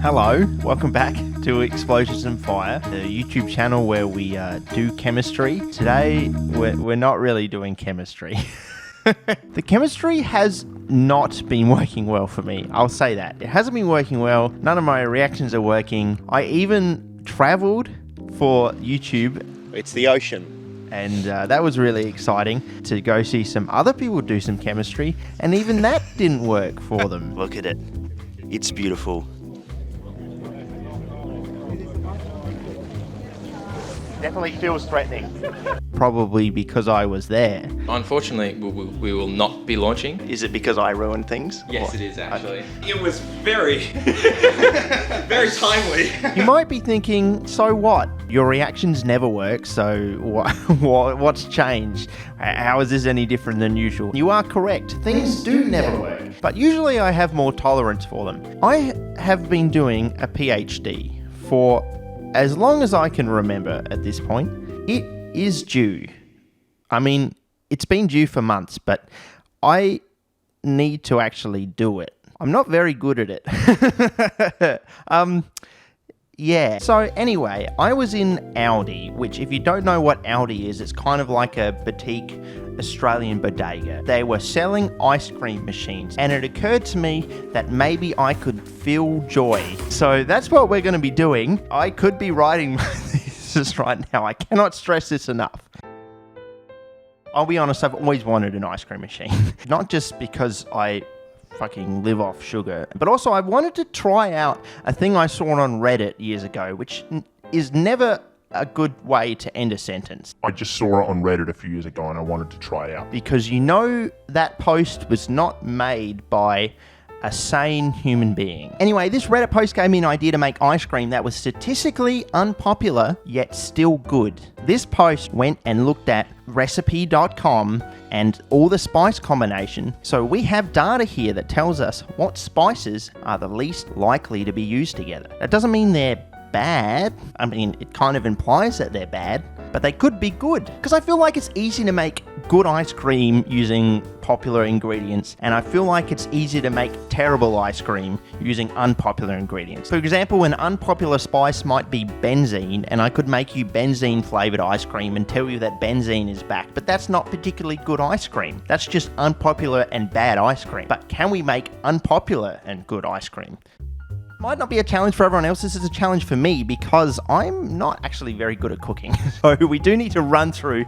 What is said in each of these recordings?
Hello, welcome back to Explosions&Fire, the YouTube channel where we do chemistry. Today, we're not really doing chemistry. The chemistry has not been working well for me. I'll say that. It hasn't been working well. None of my reactions are working. I even traveled for YouTube. It's the ocean. And that was really exciting to go see some other people do some chemistry. And even that didn't work for them. Look at it. It's beautiful. Definitely feels threatening. Probably because I was there. Unfortunately, we will not be launching. Is it because I ruined things? Yes, it is actually. It was very, very timely. You might be thinking, so what? Your reactions never work, so what's changed? How is this any different than usual? You are correct. Things do never work. But usually I have more tolerance for them. I have been doing a PhD for as long as I can remember at this point. It is due. I mean, it's been due for months, but I need to actually do it. I'm not very good at it. Yeah. So anyway, I was in Aldi, which if you don't know what Aldi is, it's kind of like a boutique Australian bodega. They were selling ice cream machines, and it occurred to me that maybe I could feel joy. So that's what we're going to be doing. I could be writing my thesis right now. I cannot stress this enough. I'll be honest, I've always wanted an ice cream machine. Not just because I fucking live off sugar, but also I wanted to try out a thing I saw on Reddit years ago, which is never a good way to end a sentence. I just saw it on Reddit a few years ago and I wanted to try it out. Because you know that post was not made by a sane human being. Anyway, this Reddit post gave me an idea to make ice cream that was statistically unpopular, yet still good. This post went and looked at recipe.com and all the spice combination. So we have data here that tells us what spices are the least likely to be used together. That doesn't mean they're bad. I mean, it kind of implies that they're bad, but they could be good. Because I feel like it's easy to make good ice cream using popular ingredients, and I feel like it's easy to make terrible ice cream using unpopular ingredients. For example, an unpopular spice might be benzene, and I could make you benzene flavored ice cream and tell you that benzene is back, but that's not particularly good ice cream. That's just unpopular and bad ice cream. But can we make unpopular and good ice cream? Might not be a challenge for everyone else. This is a challenge for me because I'm not actually very good at cooking. So we do need to run through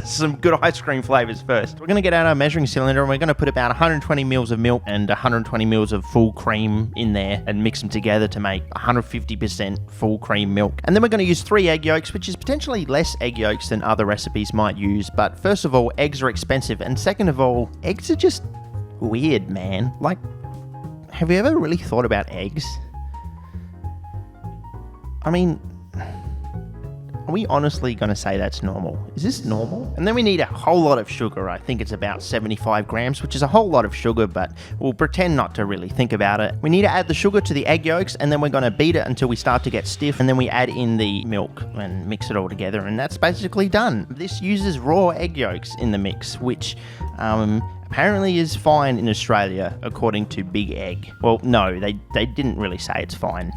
some good ice cream flavors first. We're going to get out our measuring cylinder and we're going to put about 120 mils of milk and 120 mils of full cream in there and mix them together to make 150% full cream milk. And then we're going to use 3 egg yolks, which is potentially less egg yolks than other recipes might use. But first of all, eggs are expensive. And second of all, eggs are just weird, man. Like, have you ever really thought about eggs? I mean, are we honestly going to say that's normal? Is this normal? And then we need a whole lot of sugar. I think it's about 75 grams, which is a whole lot of sugar, but we'll pretend not to really think about it. We need to add the sugar to the egg yolks, and then we're going to beat it until we start to get stiff, and then we add in the milk and mix it all together, and that's basically done. This uses raw egg yolks in the mix, which apparently is fine in Australia, according to Big Egg. Well, no, they didn't really say it's fine.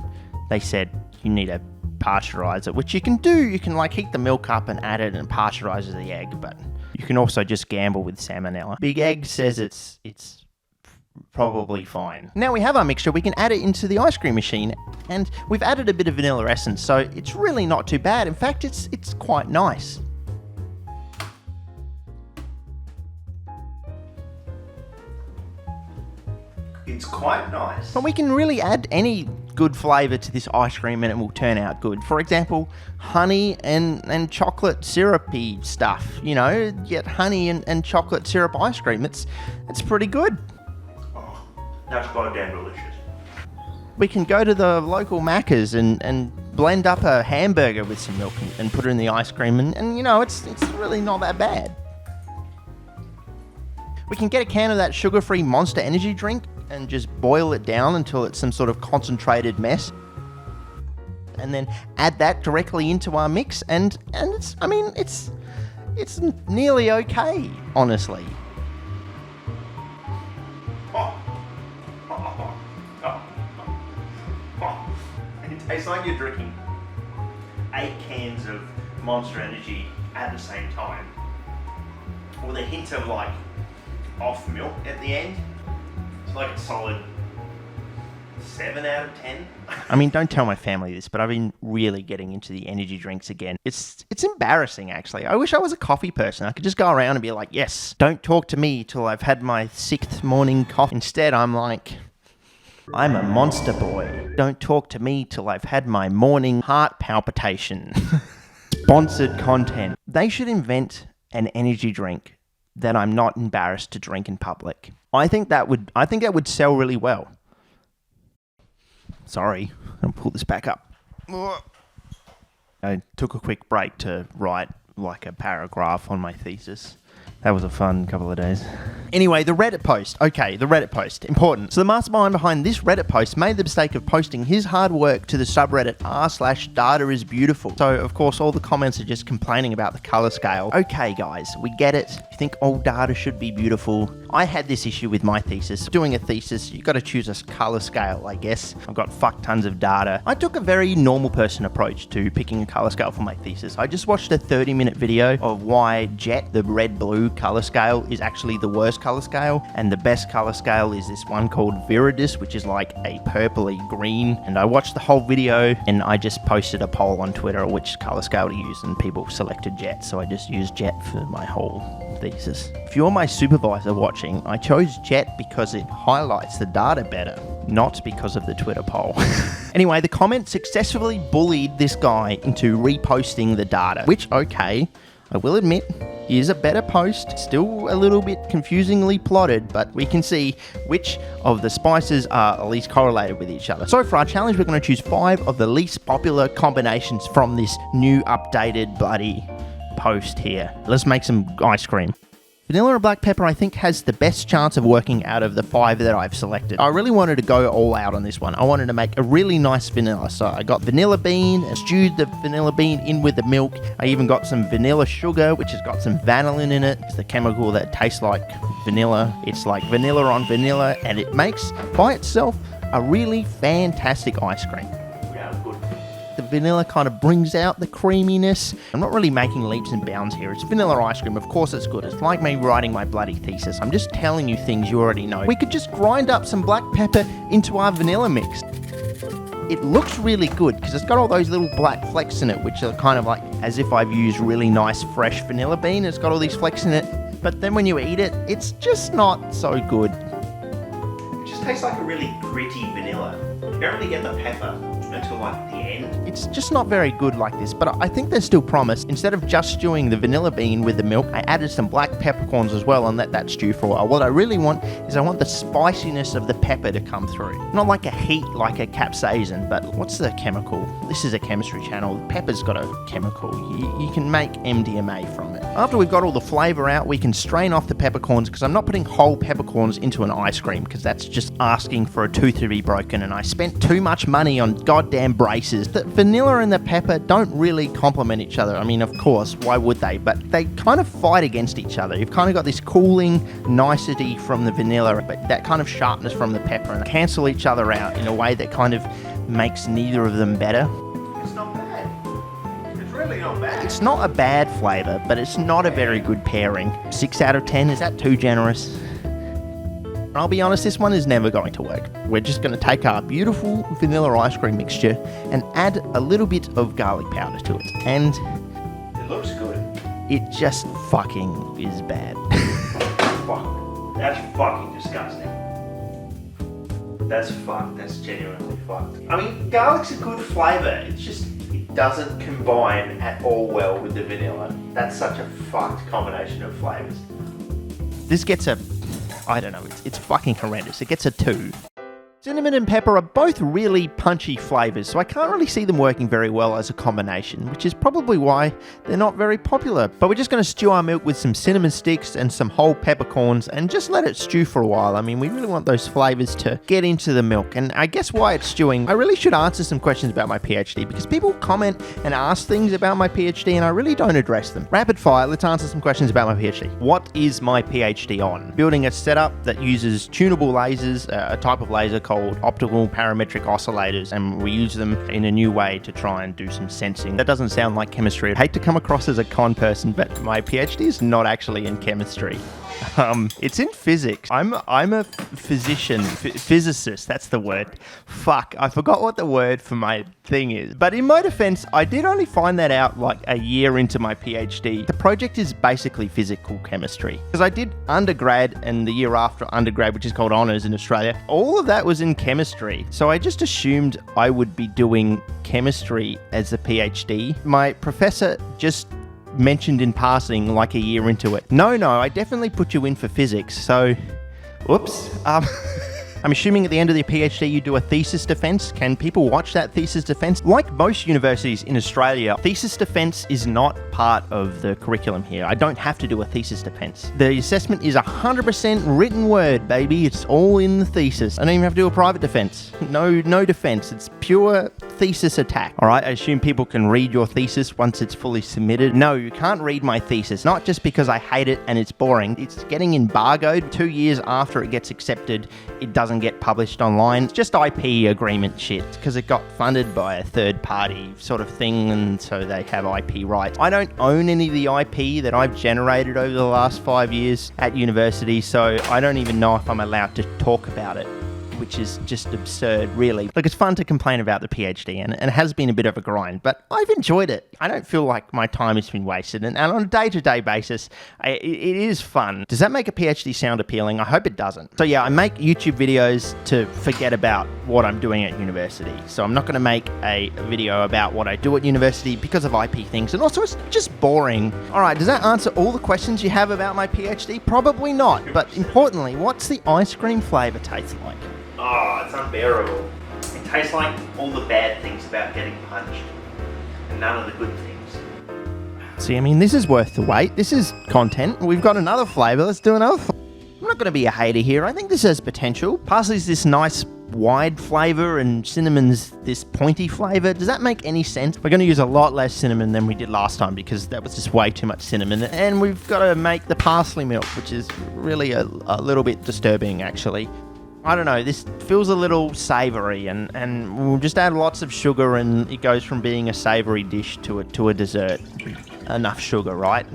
They said you need to pasteurize it, which you can do. You can like heat the milk up and add it and pasteurizes the egg, but you can also just gamble with salmonella. Big Egg says it's probably fine. Now we have our mixture, we can add it into the ice cream machine, and we've added a bit of vanilla essence, so it's really not too bad. In fact, it's quite nice. It's quite nice. But we can really add any good flavour to this ice cream and it will turn out good. For example, honey and chocolate syrupy stuff. You know, get honey and chocolate syrup ice cream. It's pretty good. Oh, that's goddamn delicious. We can go to the local Macca's and blend up a hamburger with some milk and put it in the ice cream and you know, it's really not that bad. We can get a can of that sugar-free Monster Energy drink and just boil it down until it's some sort of concentrated mess. And then add that directly into our mix and it's nearly okay, honestly. Tastes like you're drinking 8 cans of Monster Energy at the same time, with a hint of like off milk at the end. It's like a solid 7 out of 10. I mean, don't tell my family this, but I've been really getting into the energy drinks again. It's embarrassing, actually. I wish I was a coffee person. I could just go around and be like, yes, don't talk to me till I've had my 6th morning coffee. Instead, I'm like, I'm a monster boy. Don't talk to me till I've had my morning heart palpitation. Sponsored content. They should invent an energy drink that I'm not embarrassed to drink in public. I think that would sell really well. Sorry, I'll pull this back up. I took a quick break to write like a paragraph on my thesis. That was a fun couple of days. Anyway, the Reddit post. Okay, the Reddit post. Important. So the mastermind behind this Reddit post made the mistake of posting his hard work to the subreddit r/data is beautiful. So, of course, all the comments are just complaining about the color scale. Okay, guys, we get it. You think all data should be beautiful. I had this issue with my thesis. Doing a thesis, you got to choose a color scale, I guess. I've got fuck tons of data. I took a very normal person approach to picking a color scale for my thesis. I just watched a 30-minute video of why Jet, the red-blue color scale, is actually the worst color scale, and the best color scale is this one called Viridis, which is like a purpley green. And I watched the whole video, and I just posted a poll on Twitter which color scale to use, and people selected Jet, so I just used Jet for my whole thesis. If you're my supervisor watching, I chose Jet because it highlights the data better, not because of the Twitter poll. Anyway, the comment successfully bullied this guy into reposting the data, which, okay, I will admit, is a better post. Still a little bit confusingly plotted, but we can see which of the spices are at least correlated with each other. So for our challenge, we're going to choose 5 of the least popular combinations from this new updated bloody post here. Let's make some ice cream. Vanilla and black pepper, I think, has the best chance of working out of the 5 that I've selected. I really wanted to go all out on this one. I wanted to make a really nice vanilla. So I got vanilla bean, and stewed the vanilla bean in with the milk. I even got some vanilla sugar, which has got some vanillin in it. It's the chemical that tastes like vanilla. It's like vanilla on vanilla, and it makes, by itself, a really fantastic ice cream. The vanilla kind of brings out the creaminess. I'm not really making leaps and bounds here. It's vanilla ice cream. Of course it's good. It's like me writing my bloody thesis. I'm just telling you things you already know. We could just grind up some black pepper into our vanilla mix. It looks really good because it's got all those little black flecks in it, which are kind of like as if I've used really nice fresh vanilla bean. It's got all these flecks in it. But then when you eat it, it's just not so good. It just tastes like a really gritty vanilla. You don't really get the pepper until like the end. It's just not very good like this, but I think there's still promise. Instead of just stewing the vanilla bean with the milk, I added some black peppercorns as well and let that stew for a while. What I really want is I want the spiciness of the pepper to come through. Not like a heat like a capsaicin, but what's the chemical? This is a chemistry channel. The pepper's got a chemical. You can make MDMA from it. After we've got all the flavour out, we can strain off the peppercorns because I'm not putting whole peppercorns into an ice cream because that's just asking for a tooth to be broken, and I spent too much money on goddamn braces. The vanilla and the pepper don't really complement each other. I mean, of course, why would they? But they kind of fight against each other. You've kind of got this cooling nicety from the vanilla, but that kind of sharpness from the pepper, and they cancel each other out in a way that kind of makes neither of them better. It's not bad. It's really not bad. It's not a bad flavour, but it's not a very good pairing. 6 out of 10, is that too generous? I'll be honest, this one is never going to work. We're just going to take our beautiful vanilla ice cream mixture and add a little bit of garlic powder to it. And it looks good. It just fucking is bad. Fuck. That's fucking disgusting. That's fucked. That's genuinely fucked. I mean, garlic's a good flavour. It's just, it doesn't combine at all well with the vanilla. That's such a fucked combination of flavours. This gets a... I don't know, it's fucking horrendous. It gets a 2. Cinnamon and pepper are both really punchy flavours, so I can't really see them working very well as a combination, which is probably why they're not very popular. But we're just going to stew our milk with some cinnamon sticks and some whole peppercorns and just let it stew for a while. I mean, we really want those flavours to get into the milk. And I guess while it's stewing, I really should answer some questions about my PhD because people comment and ask things about my PhD and I really don't address them. Rapid fire, let's answer some questions about my PhD. What is my PhD on? Building a setup that uses tunable lasers, a type of laser called called optical parametric oscillators, and we use them in a new way to try and do some sensing. That doesn't sound like chemistry. I hate to come across as a con person, but my PhD is not actually in chemistry. It's in physics. I'm a physicist, that's the word. Fuck, I forgot what the word for my thing is. But in my defense, I did only find that out like a year into my PhD. The project is basically physical chemistry. Because I did undergrad and the year after undergrad, which is called honours in Australia, all of that was in chemistry. So I just assumed I would be doing chemistry as a PhD. My professor just mentioned in passing like a year into it. No, I definitely put you in for physics. So, whoops. I'm assuming at the end of the PhD you do a thesis defense. Can people watch that thesis defense? Like most universities in Australia, thesis defense is not part of the curriculum here. I don't have to do a thesis defense. The assessment is 100% written word, baby. It's all in the thesis. I don't even have to do a private defense. No defense. It's pure thesis attack. All right, I assume people can read your thesis once it's fully submitted. No, you can't read my thesis. Not just because I hate it and it's boring. It's getting embargoed 2 years after it gets accepted. It doesn't get published online. It's just IP agreement shit because it got funded by a third party sort of thing, and so they have IP rights. I don't own any of the IP that I've generated over the last 5 years at university, so I don't even know if I'm allowed to talk about it, which is just absurd, really. Look, it's fun to complain about the PhD, and it has been a bit of a grind, but I've enjoyed it. I don't feel like my time has been wasted, and on a day-to-day basis, it is fun. Does that make a PhD sound appealing? I hope it doesn't. So yeah, I make YouTube videos to forget about what I'm doing at university. So I'm not going to make a video about what I do at university because of IP things, and also it's just boring. All right, does that answer all the questions you have about my PhD? Probably not, but importantly, what's the ice cream flavour taste like? Oh, it's unbearable. It tastes like all the bad things about getting punched, and none of the good things. See, I mean, this is worth the wait. This is content. We've got another flavour. Let's do another I'm not going to be a hater here. I think this has potential. Parsley's this nice wide flavour and cinnamon's this pointy flavour. Does that make any sense? We're going to use a lot less cinnamon than we did last time because that was just way too much cinnamon. And we've got to make the parsley milk, which is really a little bit disturbing, actually. I don't know, this feels a little savoury, and we'll just add lots of sugar and it goes from being a savoury dish to a dessert. Enough sugar, right?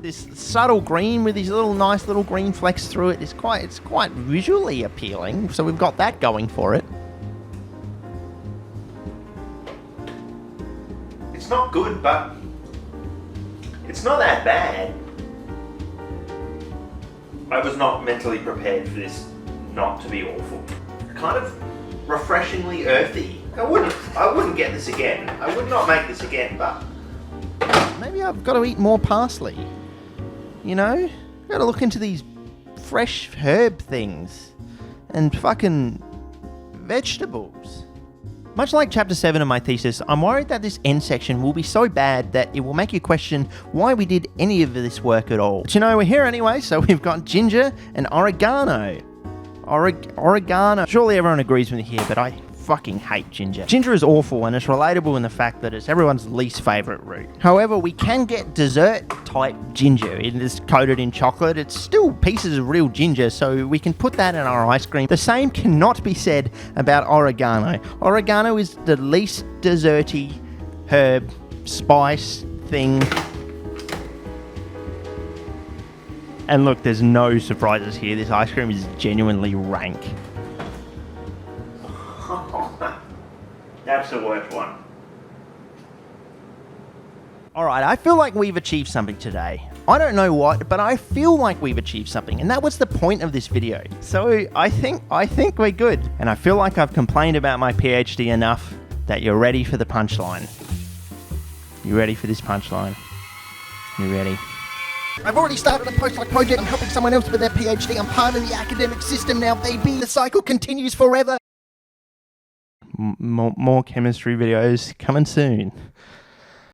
This subtle green with these nice little green flecks through it is quite visually appealing, so we've got that going for it. It's not good, but it's not that bad. I was not mentally prepared for this not to be awful. Kind of refreshingly earthy. I wouldn't get this again. I would not make this again, but maybe I've got to eat more parsley. You know? I've got to look into these fresh herb things and fucking vegetables. Much like chapter 7 of my thesis, I'm worried that this end section will be so bad that it will make you question why we did any of this work at all. But you know, we're here anyway, so we've got ginger and oregano. Oregano. Surely everyone agrees with me here, but I fucking hate ginger. Ginger is awful, and it's relatable in the fact that it's everyone's least favourite root. However, we can get dessert-type ginger. It is coated in chocolate. It's still pieces of real ginger, so we can put that in our ice cream. The same cannot be said about oregano. Oregano is the least desserty herb, spice thing. And look, there's no surprises here. This ice cream is genuinely rank. That's the worst one. Alright, I feel like we've achieved something today. I don't know what, but I feel like we've achieved something, and that was the point of this video. So I think we're good. And I feel like I've complained about my PhD enough that you're ready for the punchline. You ready for this punchline? You ready? I've already started a postdoc project. I'm helping someone else with their PhD. I'm part of the academic system now, baby. The cycle continues forever. More chemistry videos coming soon.